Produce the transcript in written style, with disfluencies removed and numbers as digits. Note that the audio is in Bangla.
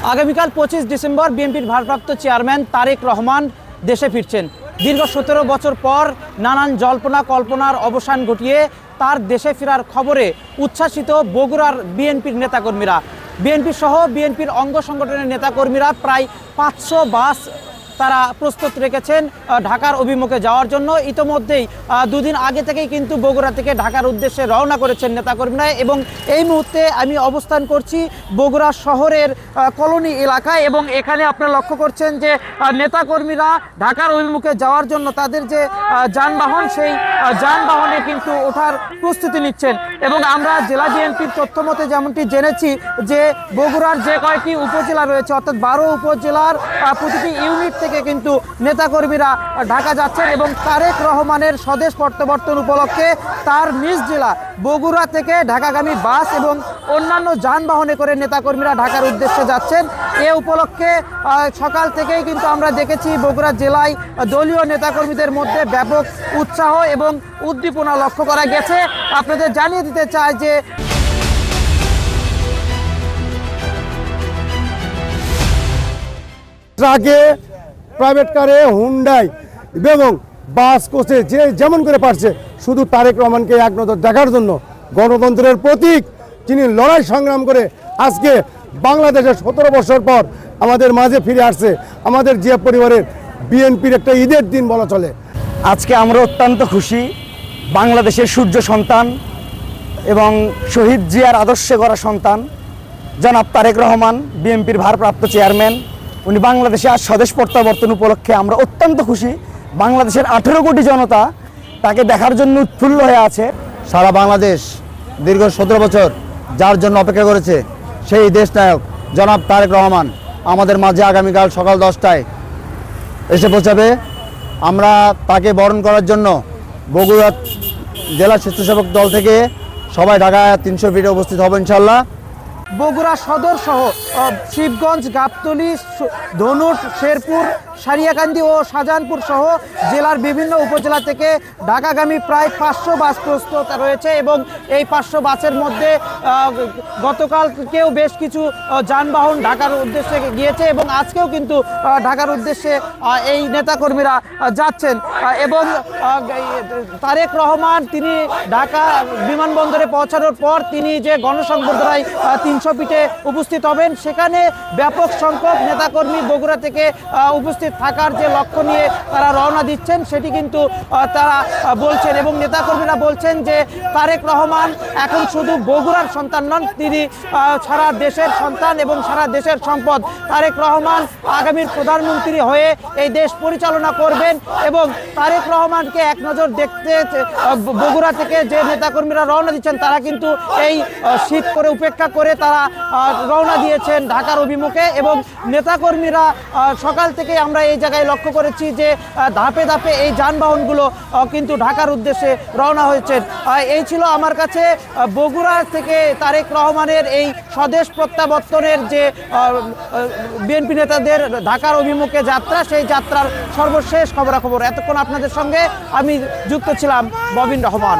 আগামীকাল 25 ডিসেম্বর বিএনপির ভারপ্রাপ্ত চেয়ারম্যান তারেক রহমান দেশে ফিরছেন। দীর্ঘ 17 বছর পর নানান জল্পনা কল্পনার অবসান ঘটিয়ে তার দেশে ফেরার খবরে উচ্ছ্বাসিত বগুড়ার বিএনপির নেতাকর্মীরা। বিএনপি সহ বিএনপির অঙ্গ সংগঠনের নেতাকর্মীরা প্রায় 500 বাস তারা প্রস্তুত রেখেছেন ঢাকার অভিমুখে যাওয়ার জন্য। ইতোমধ্যেই দুদিন আগে থেকেই কিন্তু বগুড়া থেকে ঢাকার উদ্দেশ্যে রওনা করেছেন নেতাকর্মীরা, এবং এই মুহূর্তে আমি অবস্থান করছি বগুড়া শহরের কলোনি এলাকায়, এবং এখানে আপনারা লক্ষ্য করছেন যে নেতাকর্মীরা ঢাকার অভিমুখে যাওয়ার জন্য তাদের যে যানবাহন, সেই যানবাহনে কিন্তু ওঠার প্রস্তুতি নিচ্ছেন। এবং আমরা জেলা বিএনপির তথ্য মতে যেমনটি জেনেছি যে বগুড়ার যে কয়েকটি উপজেলা রয়েছে, অর্থাৎ 12 উপজেলার প্রতিটি ইউনিট থেকে কিন্তু নেতাকর্মীরা ঢাকা যাচ্ছেন, এবং তারেক রহমানের স্বদেশ প্রত্যাবর্তন উপলক্ষে তার নিজ জেলা বগুড়া থেকে ঢাকাগামী বাস এবং অন্যান্য যানবাহনে করে নেতাকর্মীরা ঢাকার উদ্দেশ্যে যাচ্ছেন। এ উপলক্ষে সকাল থেকেই কিন্তু আমরা দেখেছি বগুড়া জেলায় দলীয় নেতাকর্মীদের মধ্যে ব্যাপক উৎসাহ এবং উদ্দীপনা লক্ষ্য করা গেছে। আপনাদের জানিয়ে দিতে চাই যে ট্রাকে, প্রাইভেট কারে, হুন্ডাই এবং বাস, কোচে যে যেমন করে পারছে শুধু তারেক রহমানকে এক নজর দেখার জন্য, গণতন্ত্রের প্রতীক যিনি লড়াই সংগ্রাম করে আজকে বাংলাদেশের 17 বছর পর আমাদের মাঝে ফিরে আসছে, আমাদের জিয়া পরিবারের বিএনপির একটা ঈদের দিন বলা চলে। আজকে আমরা অত্যন্ত খুশি। বাংলাদেশের সূর্য সন্তান এবং শহীদ জিয়ার আদর্শে গড়া সন্তান জনাব তারেক রহমান, বিএনপির ভারপ্রাপ্ত চেয়ারম্যান, উনি বাংলাদেশে আজ স্বদেশ প্রত্যাবর্তন উপলক্ষে আমরা অত্যন্ত খুশি। বাংলাদেশের 18 কোটি জনতা তাকে দেখার জন্য উৎফুল্ল হয়ে আছে। সারা বাংলাদেশ দীর্ঘ 17 বছর যার জন্য অপেক্ষা করেছে, সেই দেশ নায়ক জনাব তারেক রহমান আমাদের মাঝে আগামীকাল সকাল 10টায় এসে পৌঁছাবে। আমরা তাকে বরণ করার জন্য বগুড়া জেলা স্বেচ্ছাসেবক দল থেকে সবাই ঢাকায় 300 ফিটে উপস্থিত হব ইনশাল্লাহ। বগুড়া সদর সহ শিবগঞ্জ, গাবতলী, ধনুট, শেরপুর, সারিয়াকান্দি ও শাহজাহানপুর সহ জেলার বিভিন্ন উপজেলা থেকে ঢাকাগামী প্রায় 500 বাস প্রস্তুত রয়েছে, এবং এই 500 বাসের মধ্যে গতকালকেও বেশ কিছু যানবাহন ঢাকার উদ্দেশ্যে গিয়েছে, এবং আজকেও কিন্তু ঢাকার উদ্দেশ্যে এই নেতাকর্মীরা যাচ্ছেন। এবং তারেক রহমান তিনি ঢাকা বিমানবন্দরে পৌঁছানোর পর তিনি যে গণসংবর্ধনায় 300 ফিটে উপস্থিত হবেন, সেখানে ব্যাপক সংখ্যক নেতাকর্মী বগুড়া থেকে উপস্থিত থাকার যে লক্ষ্য নিয়ে তারা রওনা দিচ্ছেন সেটি কিন্তু তারা বলছেন, এবং নেতাকর্মীরা বলছেন যে তারেক রহমান এখন শুধু বগুড়ার সন্তান নন, তিনি সারা দেশের সন্তান এবং সারা দেশের সম্পদ। তারেক রহমান আগামীর প্রধানমন্ত্রী হয়ে এই দেশ পরিচালনা করবেন, এবং তারেক রহমানকে এক নজর দেখতে বগুড়া থেকে যে নেতাকর্মীরা রওনা দিচ্ছেন তারা কিন্তু এই শীত করে উপেক্ষা করে তারা রওনা দিয়েছেন ঢাকার অভিমুখে। এবং নেতাকর্মীরা সকাল থেকে আমরা এই জায়গায় লক্ষ্য করেছি যে ধাপে ধাপে এই যানবাহনগুলো কিন্তু ঢাকার উদ্দেশ্যে রওনা হয়েছেন। এই ছিল আমার কাছে বগুড়া থেকে তারেক রহমানের এই স্বদেশ প্রত্যাবর্তনের যে বিএনপি নেতাদের ঢাকার অভিমুখে যাত্রা, সেই যাত্রার সর্বশেষ খবরাখবর। এতক্ষণ আপনাদের সঙ্গে আমি যুক্ত ছিলাম ববিন রহমান।